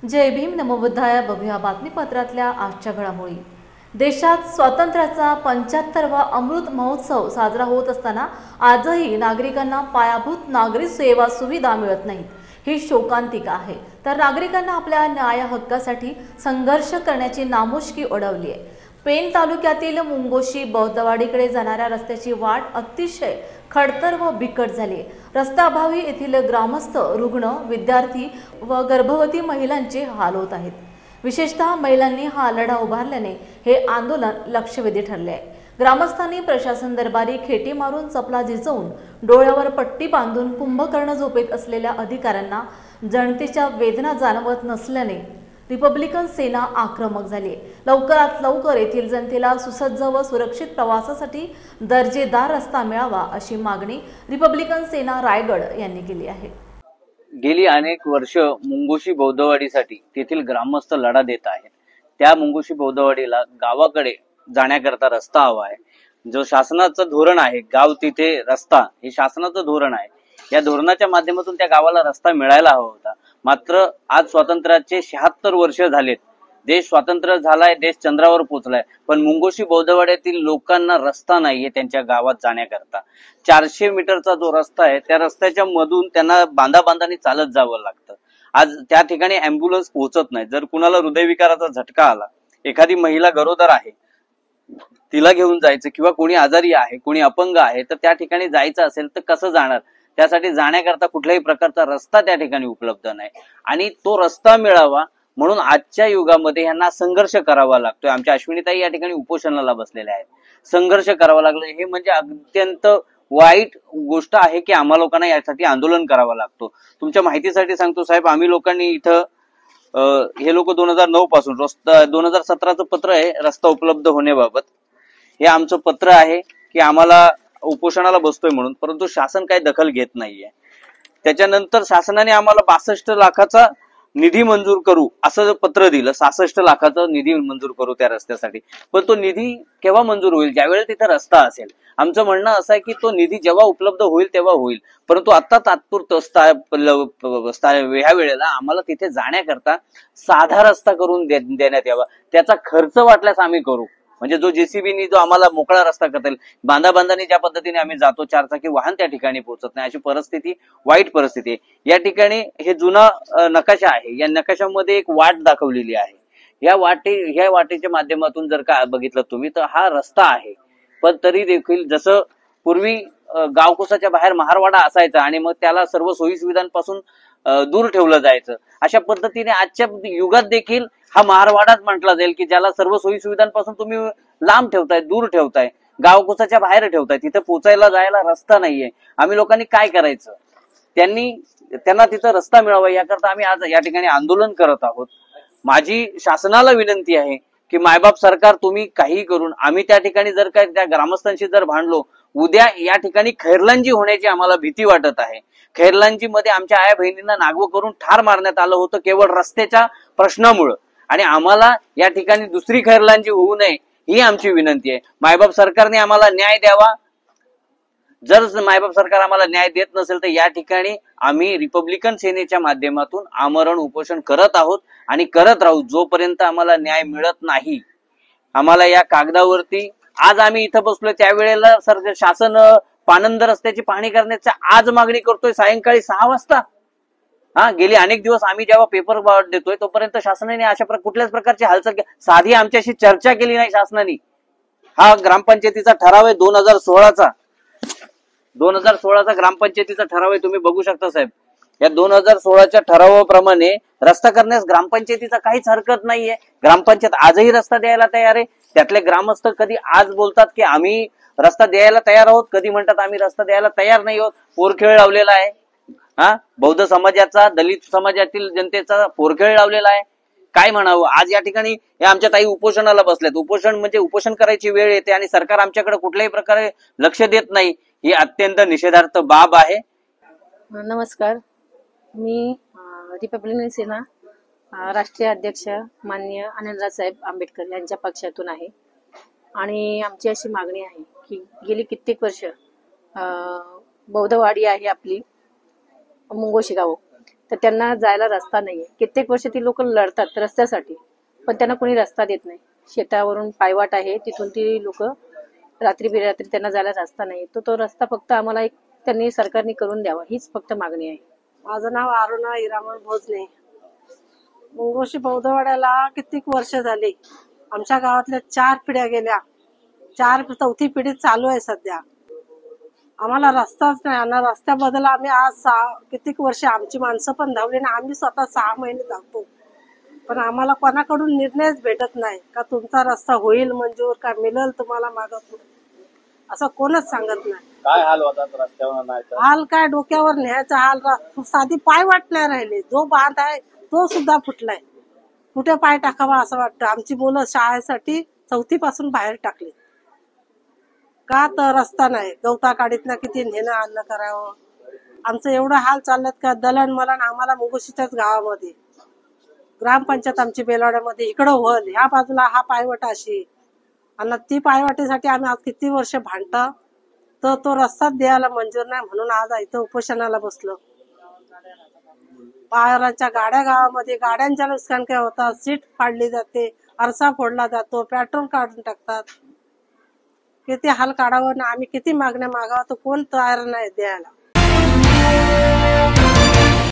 जय भीम नमो बुद्धाय. बघूया बातमीपत्रातल्या आजच्या घडामोडी. देशात स्वातंत्र्याचा 75वा अमृत महोत्सव साजरा होत असताना आजही नागरिकांना पायाभूत नागरी सेवा सुविधा मिळत नाहीत. ही शोकांतिका आहे. तर नागरिकांना आपल्या न्याय हक्कासाठी संघर्ष करण्याची नामुष्की ओढवली आहे. पेण तालुक्यातील मुंगोशी बौद्धवाडीकडे जाणाऱ्या रस्त्याची वाट अतिशय खडतर व बिकट झाली. रस्त्याअभावी येथील ग्रामस्थ, रुग्ण, विद्यार्थी व गर्भवती महिलांचे हाल होत आहेत. विशेषतः महिलांनी हा लढा उभारल्याने हे आंदोलन लक्षवेधी ठरले आहे. ग्रामस्थांनी प्रशासन दरबारी खेटी मारून चपला झिजवून डोळ्यावर पट्टी बांधून कुंभकर्ण झोपेत असलेल्या अधिकाऱ्यांना जनतेच्या वेदना जाणवत नसल्याने रिपब्लिकन सेना आक्रमक झाली. लवकरात लवकर येथील जनतेला सुसज्ज व सुरक्षित प्रवासासाठी दर्जेदार रस्ता मिळावा अशी मागणी रिपब्लिकन सेना रायगड यांनी केली आहे. गेली अनेक वर्ष मुंगोशी बौद्धवाडीसाठी तेथील ग्रामस्थ लढा देत आहेत. त्या मुंगोशी बौद्धवाडीला गावाकडे जाण्याकरता रस्ता हवा आहे. जो शासनाचं धोरण आहे, गाव तिथे रस्ता, हे शासनाचं धोरण आहे. या धोरणाच्या माध्यमातून त्या गावाला रस्ता मिळायला हवा होता. मात्र आज स्वातंत्र्याचे 76 वर्ष झालेत. देश स्वतंत्र झालाय, देश चंद्रावर पोहोचलाय, पण मुंगोशी बौद्धवाड्यातील लोकांना रस्ता नाहीये त्यांच्या गावात जाण्याकरता. 400 मीटरचा जो रस्ता आहे, त्या रस्त्याच्या मधून त्यांना बांधाबांधाने चालत जावं लागतं. आज त्या ठिकाणी अँब्युलन्स पोहोचत नाही. जर कुणाला हृदयविकाराचा झटका आला, एखादी महिला गरोदर आहे, तिला घेऊन जायचं, किंवा कोणी आजारी आहे, कोणी अपंग आहे, तर त्या ठिकाणी जायचं असेल तर कसं जाणार? त्यासाठी जाण्याकरता कुठल्याही प्रकारचा रस्ता त्या ठिकाणी उपलब्ध नाही. आणि तो रस्ता मिळावा म्हणून आजच्या युगामध्ये यांना संघर्ष करावा लागतोय. आमच्या अश्विनीताई या ठिकाणी उपोषणाला बसलेल्या आहेत. संघर्ष करावा लागला, हे म्हणजे अत्यंत वाईट गोष्ट आहे की आम्हा लोकांना यासाठी आंदोलन करावं लागतो. तुमच्या माहितीसाठी सांगतो साहेब, आम्ही लोकांनी इथं हे लोक 2009 पासून 2017चं पत्र आहे रस्ता उपलब्ध होण्याबाबत. हे आमचं पत्र आहे की आम्हाला उपोषणाला बसतोय म्हणून, परंतु शासन काही दखल घेत नाहीये. त्याच्यानंतर शासनाने आम्हाला 62 लाखाचा निधी मंजूर करू असं पत्र दिलं. 66 लाखाचा निधी मंजूर करू त्या रस्त्यासाठी, पण तो निधी केव्हा मंजूर होईल? ज्यावेळेला तिथे रस्ता असेल. आमचं म्हणणं असं आहे की तो निधी जेव्हा उपलब्ध होईल तेव्हा होईल, परंतु आता तात्पुरतं ह्या वेळेला आम्हाला तिथे जाण्याकरता साधा रस्ता करून देण्यात यावा. त्याचा खर्च वाटल्यास आम्ही करू. म्हणजे जो जेसीबीनी जो आम्हाला मोकळा रस्ता करता येईल, बांधाबांधाने ज्या पद्धतीने आम्ही जातो, 4 चाकी वाहन त्या ठिकाणी पोहोचत नाही, अशी परिस्थिती, वाईट परिस्थिती आहे. या ठिकाणी हे जुना नकाशा आहे. या नकाशामध्ये एक वाट दाखवलेली आहे. ह्या वाटेच्या माध्यमातून जर का बघितलं तुम्ही तर हा रस्ता आहे, पण तरी देखील जसं पूर्वी गावकुसाच्या बाहेर महारवाडा असायचा आणि मग त्याला सर्व सोयी सुविधांपासून दूर ठेवलं जायचं, अशा पद्धतीने आजच्या युगात देखील हा महारवाडाच म्हटला जाईल की ज्याला सर्व सोयी सुविधांपासून तुम्ही लांब ठेवताय, दूर ठेवताय, गावकुसाच्या बाहेर ठेवताय, तिथे पोचायला जायला रस्ता नाहीये. आम्ही लोकांनी काय करायचं? त्यांना तिथं रस्ता मिळावा याकरता आम्ही आज या ठिकाणी आंदोलन करत आहोत. माझी शासनाला विनंती आहे की मायबाप सरकार, तुम्ही काही करून आम्ही त्या ठिकाणी जर काय त्या ग्रामस्थांशी जर भांडलो, उद्या या ठिकाणी खैरलांजी होण्याची आम्हाला भीती वाटत आहे. खैरलांजी मध्ये आमच्या आया बहिणींना नागवं करून ठार मारण्यात आलं होतं केवळ रस्त्याच्या प्रश्नामुळे, आणि आम्हाला या ठिकाणी दुसरी खैरलांजी होऊ नये ही आमची विनंती आहे. मायबाप सरकारने आम्हाला न्याय द्यावा. जर मायबाप सरकार आम्हाला न्याय देत नसेल तर या ठिकाणी आम्ही रिपब्लिकन सेनेच्या माध्यमातून आमरण उपोषण करत आहोत आणि करत राहू जोपर्यंत आम्हाला न्याय मिळत नाही. आम्हाला या कागदावरती, आज आम्ही इथं बसलोय त्यावेळेला शासन पानंद रस्त्याची पाहणी करण्याची आज मागणी करतोय सायंकाळी 6 वाजता. गेली अनेक दिवस आम्ही जेव्हा पेपर देतोय तोपर्यंत शासनाने अशा कुठल्याच प्रकारची हालचाल साधी आमच्याशी चर्चा केली नाही शासनाने. हा ग्रामपंचायतीचा ठराव आहे 2016चा ग्रामपंचायतीचा ठराव आहे. तुम्ही बघू शकता साहेब, या 2016च्या ठरावाप्रमाणे रस्ता करण्यास ग्रामपंचायतीचा काहीच हरकत नाहीये. ग्रामपंचायत आजही रस्ता द्यायला तयार आहे. त्यातले ग्रामस्थ कधी आज बोलतात की आम्ही रस्ता द्यायला तयार आहोत, कधी म्हणतात आम्ही रस्ता द्यायला तयार नाही आहोत. पोरखेळ लावलेला आहे. बौद्ध समाजाचा, दलित समाजातील जनतेचा पोरखेळ लावलेला आहे. काय म्हणावं? आज या ठिकाणी या आमच्या ताई उपोषणाला बसल्यात. उपोषण म्हणजे उपोषण करायची वेळ येते आणि सरकार आमच्याकडे कुठल्याही प्रकारे लक्ष देत नाही. ही अत्यंत निषेधार्थ बाब आहे. नमस्कार, मी रिपब्लिकन सेना राष्ट्रीय अध्यक्ष माननीय अनिलराज साहेब आंबेडकर यांच्या पक्षातून आहे. आणि आमची अशी मागणी आहे की गेली कित्येक वर्ष बौद्धवाडी आहे आपली मुंगोशी गाव, तर त्यांना जायला रस्ता नाहीये. कित्येक वर्ष ती लोक लढतात रस्त्यासाठी, पण त्यांना कोणी रस्ता देत नाही. शेतावरून पायवाट आहे, तिथून ती लोक रात्री बिरात्री त्यांना जायला रस्ता नाही. तो रस्ता फक्त आम्हाला एक त्यांनी सरकारने करून द्यावा, हीच फक्त मागणी आहे. माझं नाव अरुणा हिरामण भोजने. मुंगोशी बौद्धवाड्याला कित्येक वर्ष झाली. आमच्या गावातल्या 4 पिढ्या गेल्या. 4 पिढी चालू आहे सध्या. आम्हाला रस्ताच नाही. आणि रस्त्याबद्दल आम्ही आज कित्येक वर्ष आमची माणसं पण धावली ना, आम्ही स्वतः 6 महिने धावतो, पण आम्हाला कोणाकडून निर्णयच भेटत नाही का तुमचा रस्ता होईल मंजूर, का मिळेल तुम्हाला मागत, असं कोणच सांगत नाही. काय हाल होतात रस्त्यावर? नाही तर हाल काय, डोक्यावर न्यायचा हाल. साधी पाय वाट नाही राहिले. जो बांध आहे तो सुद्धा फुटलाय. कुठे पाय टाकावा असं वाटतं. आमची मुलं शाळेसाठी 4थी पासून बाहेर टाकली, का तर रस्ता नाही. गवता काढीतनं किती नेणं आणणं करावं. आमचं एवढं हाल चाललेत का दलन मलन आम्हाला मुंगोशीच्याच गावामध्ये ग्रामपंचायत आमची बेलवाड्यामध्ये इकडं होल, ह्या बाजूला हा पायवट अशी, आणि ती पायवाटीसाठी आम्ही आज किती वर्ष भांडतो, तर तो रस्ता द्यायला मंजूर नाही म्हणून आज इथं उपोषणाला बसलो. पायराच्या गाड्या गावामध्ये, गाड्यांच्या नुकसान काय होतात, सीट फाडली जाते, आरसा फोडला जातो, पेट्रोल काढून टाकतात. किती हाल काढावं ना, आम्ही किती मागण्या मागावं तर कोण तयार नाही द्यायला.